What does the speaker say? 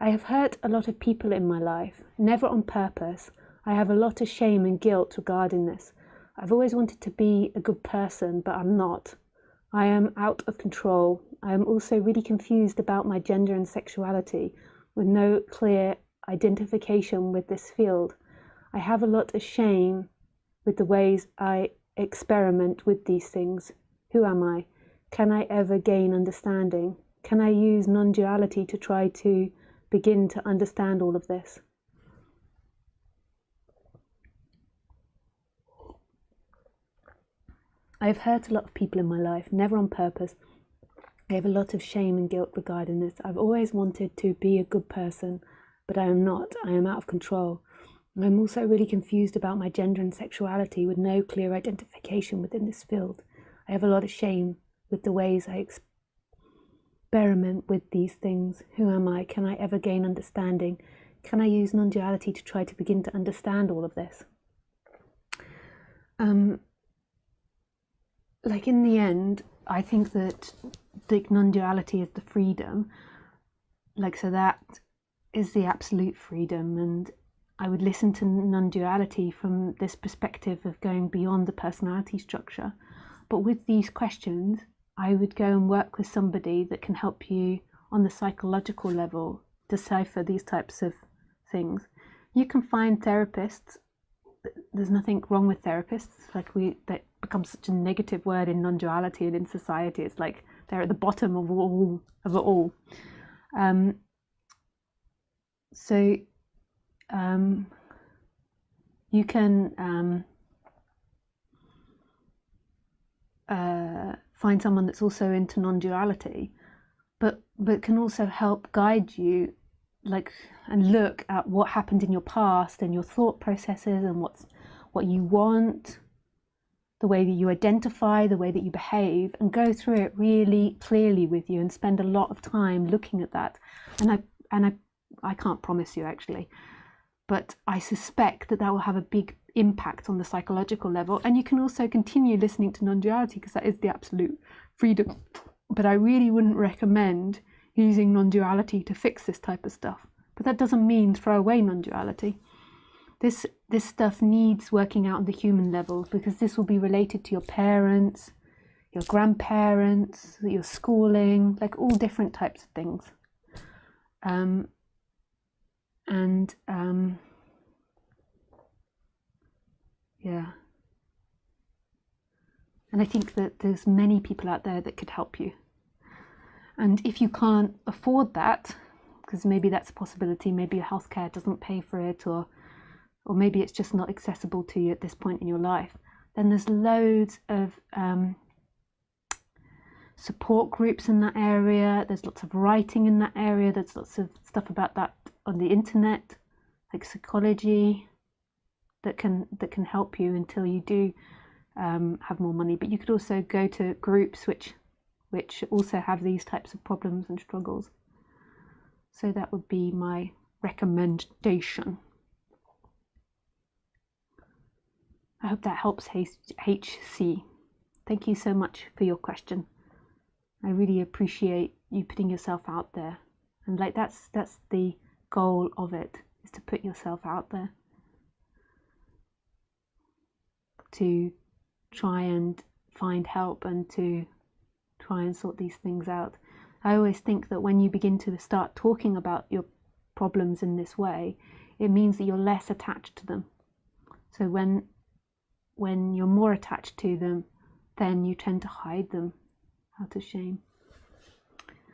I have hurt a lot of people in my life, never on purpose. I have a lot of shame and guilt regarding this. I've always wanted to be a good person, but I'm not. I am out of control. I am also really confused about my gender and sexuality, with no clear identification with this field. I have a lot of shame with the ways I experiment with these things. Who am I? Can I ever gain understanding? Can I use non-duality to try to begin to understand all of this? I've hurt a lot of people in my life, never on purpose. I have a lot of shame and guilt regarding this. I've always wanted to be a good person, but I am not. I am out of control. I'm also really confused about my gender and sexuality, with no clear identification within this field. I have a lot of shame with the ways I experiment with these things. Who am I? Can I ever gain understanding? Can I use non-duality to try to begin to understand all of this? Like, in the end, I think that the non-duality is the freedom. Like, so that is the absolute freedom. And I would listen to non-duality from this perspective of going beyond the personality structure. But with these questions, I would go and work with somebody that can help you on the psychological level decipher these types of things. You can find therapists. There's nothing wrong with therapists. Like, that becomes such a negative word in non-duality and in society. It's like they're at the bottom of it all. You can find someone that's also into non-duality, but can also help guide you, like, and look at what happened in your past and your thought processes and what you want, the way that you identify, the way that you behave, and go through it really clearly with you and spend a lot of time looking at that. And I can't promise you, actually, but I suspect that will have a big impact on the psychological level. And you can also continue listening to non-duality, because that is the absolute freedom. But I really wouldn't recommend using non-duality to fix this type of stuff. But that doesn't mean throw away non-duality. This stuff needs working out on the human level, because this will be related to your parents, your grandparents, your schooling, like all different types of things. Yeah. And I think that there's many people out there that could help you. And if you can't afford that, because maybe that's a possibility, maybe your healthcare doesn't pay for it, or maybe it's just not accessible to you at this point in your life, then there's loads of support groups in that area. There's lots of writing in that area. There's lots of stuff about that on the internet, like psychology, that can help you until you do have more money. But you could also go to groups which also have these types of problems and struggles. So that would be my recommendation. I hope that helps, HC. Thank you so much for your question. I really appreciate you putting yourself out there. And like, that's the goal of it, is to put yourself out there, to try and find help and to try and sort these things out. I always think that when you begin to start talking about your problems in this way, it means that you're less attached to them. So when you're more attached to them, then you tend to hide them out of shame.